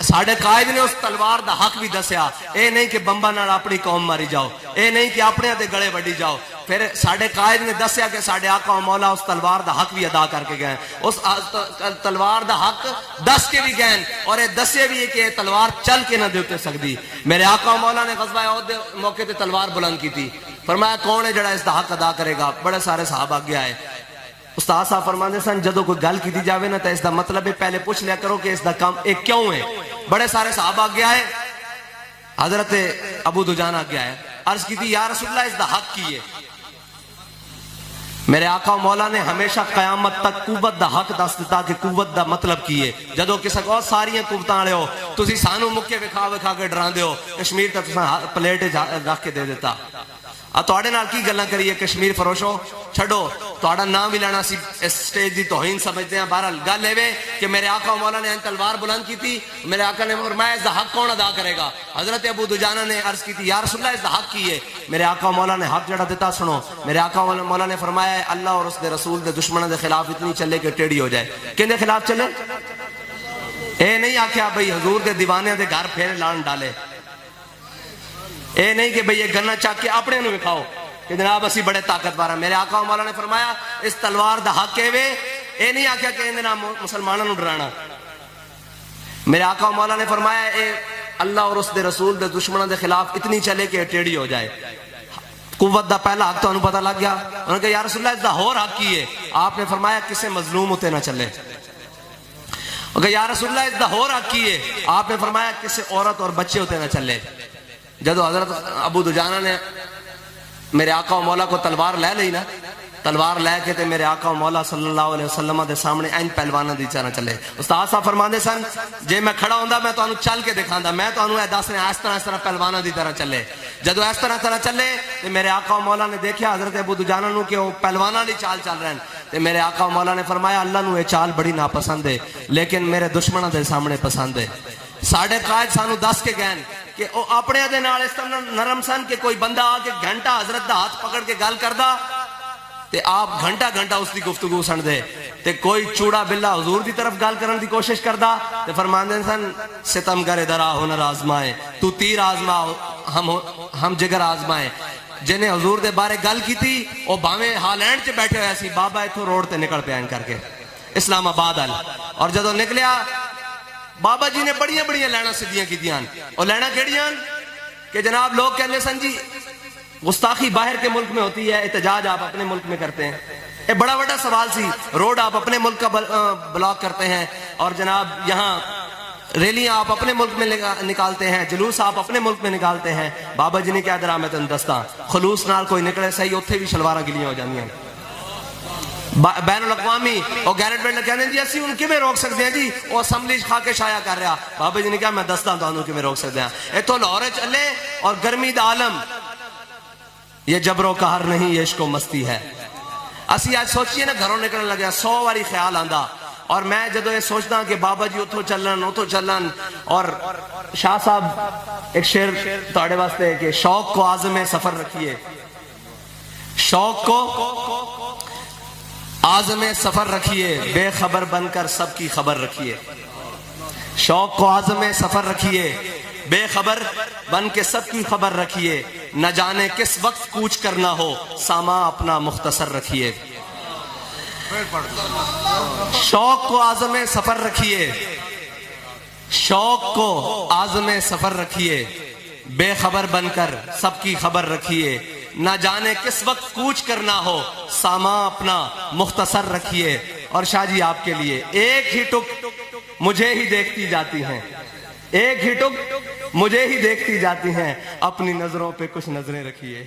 ساڈے قائد نے اس تلوار دا حق بھی دسیا، اے نہیں کہ بمبا نال اپنی قوم ماری جاؤ، اے نہیں کہ اپنے دے گلے وڈی جاؤ۔ پھر ساڈے قائد نے دسیا کہ ساڈے آقا و مولا اس تلوار دا حق بھی ادا کر کے گئے، اس تلوار دا حق دس کے بھی گئے، اور اے دسے بھی کہ تلوار چل کے نہ دیتے سکتی۔ میرے آقا و مولا نے غزوہ احد دے موقع تے تلوار بلند کی تھی، فرمایا کون ہے جڑا اس دا حق ادا کرے گا؟ بڑے سارے صحابہ آگے آئے۔ استاد صاحب فرماندے سن جدو کوئی گل کی جاوے نا تو اس دا مطلب ہے پہلے پوچھ لیا کرو کہ اس دا کام ایک کیوں ہے۔ بڑے سارے صحابہ آگے آئے، حضرت ابو دجانہ آگے آئے، عرض کی تھی یا رسول اللہ اس دا حق کی ہے؟ میرے آقا و مولا نے ہمیشہ قیامت تک قوت دا حق دس دیتا کہ قوت دا مطلب کی ہے۔ جدو کسا کو ساری قوتاں آڑے ہو تسی سانو مکے وکھا کے ڈران دے ہو، کشمیر تا تساں پلیٹ رکھ کے دے دیتا۔ تواڈے نال کی گلاں کریے کشمیر فروشو، چھڈو تواڈا نام بھی لینا سی اس سٹیج دی توہین سمجھتے ہیں۔ بہرحال گل ہے کہ میرے آقا و مولا نے تلوار بلند کی تھی، میرے آقا نے فرمایا اس دا حق کون ادا کرے گا؟ حضرت ابو دجانہ نے عرض کی تھی یا رسول اللہ اس دا حق کی ہے؟ میرے آقا و مولا نے حق جڑا دیتا سنو، میرے آقا و مولا نے فرمایا اللہ اور اس دے رسول دے دشمنوں دے خلاف اتنی چلے کہ ٹیڑھی ہو جائے۔ کن دے خلاف چلے؟ اے نہیں آکھیا بھئی حضور دے دیوانے دے گھر پھیر لان ڈالے، اے نہیں کہ بھئی یہ گنا چاک کے اپنے نو دکھاؤ کہ جناب اسی بڑے طاقتور ہیں۔ میرے آقا و مولا نے فرمایا اس تلوار دا حق ہے وے، اے نہیں آکھیا کہ اندے نام مسلمانوں ڈرانا۔ میرے آقا و مولا نے فرمایا اے اللہ اور اس دے رسول دے دشمنوں دے خلاف اتنی چلے کہ ٹیڑھی ہو جائے۔ قوت دا پہلا حق تو انہوں پتہ لگ گیا، انہوں نے کہا یا رسول اللہ اس دا اور حق کی ہے؟ آپ نے فرمایا کسے مظلوم ہوتے نہ چلے۔ انہوں نے کہا یا رسول اللہ اس دا اور حق کی ہے؟ آپ نے فرمایا کسے عورت اور بچے ہوتے نہ چلے۔ جدو حضرت ابو دجانہ نے میرے آقا و مولا کو تلوار لے لئی نا، تلوار لے کے تے میرے آقا و مولا صلی اللہ علیہ وسلم دے سامنے این پہلوانا دی چانا چلے۔ استاد صاحب فرماندے سن جے میں کھڑا ہوندا میں تو انہوں چل کے دکھاندا، میں تو انہوں دس رہے اس طرح پہلوانا دی طرح چلے۔ جدو اس طرح چلے تے میرے آقا و مولا نے دیکھیا حضرت ابو دجانہ نو کہ وہ پہلوانا دی چال چل رہے ہیں، تے میرے آقا و مولا نے فرمایا اللہ نو یہ چال بڑی ناپسند ہے لیکن میرے دشمنوں دے سامنے پسند ہے۔ ساڑھے قائد سانو دس کے گئن کہ او اپنے دے نال اس طرح نرم سن کہ کوئی بندہ آ کے گھنٹہ حضرت دا ہاتھ پکڑ کے گل کردا تے آپ گھنٹہ اس دی گفتگو سن دے، تے کوئی چوڑا بلا حضور دی طرف گل کرن دی کوشش کردا تے فرماندے سن ستم کرے درا ہنر آزمائے، تو تیر آزما ہم جگر آزمائے۔ جنہیں حضور دے بارے گل کی تھی او بھاویں ہالینڈ چ بیٹھے ہوئے سی، بابا ایتھوں روڈ تے نکل پیا کر کے اسلام آباد ال، اور جدو نکلیا بابا جی نے بڑیاں لینا سدیاں کی دیاں، اور لینا کیڑیاں کہ جناب لوگ کہنے سن جی گستاخی باہر کے ملک میں ہوتی ہے، احتجاج آپ اپنے ملک میں کرتے ہیں۔ یہ بڑا بڑا سوال سی، روڈ آپ اپنے ملک کا بلاک کرتے ہیں، اور جناب یہاں ریلیاں آپ اپنے ملک میں نکالتے ہیں، جلوس آپ اپنے ملک میں نکالتے ہیں۔ بابا جی نے کیا درا میں تن دستا خلوص نال کوئی نکلے صحیح اتھے بھی شلوارہ گلیاں ہو جاندیاں بین الاقوامی، اور گیرٹ بینڈ کہنے جی اسی ان کی میں روک سکتے ہیں جی، وہ اسمبلی خواہ کے شایا کر رہا۔ بابا جی نے کہا میں دستا ہوں تو ان کی میں روک سکتے ہیں۔ اے تو لاہورے چلے اور گرمی دا عالم، یہ جبر و قہر نہیں یہ عشق و مستی ہے۔ اسی آج سوچئے نا گھروں نکلنے لگے 100 واری خیال آندا، اور میں جدو یہ سوچتا کہ بابا جی اتھو چلن، اور شاہ صاحب ایک شعر تاڑے واسطے کہ شوق کو عازم سفر رکھیے، شوق کو عازم سفر رکھیے، بے خبر بن کر سب کی خبر رکھیے۔ شوق کو عازم سفر رکھیے، بے خبر بن کے سب کی خبر رکھیے، نہ جانے کس وقت کوچ کرنا ہو ساما اپنا مختصر رکھیے۔ شوق کو عازم سفر رکھیے، شوق کو عازم سفر رکھیے، بے خبر بن کر سب کی خبر رکھیے، نہ جانے کس وقت کوچ کرنا ہو ساما اپنا مختصر رکھیے۔ اور شاہ جی آپ کے لیے ایک ہی ٹک مجھے ہی دیکھتی جاتی ہیں، ایک ہی ٹک مجھے ہی دیکھتی جاتی ہیں، اپنی نظروں پہ کچھ نظریں رکھیے۔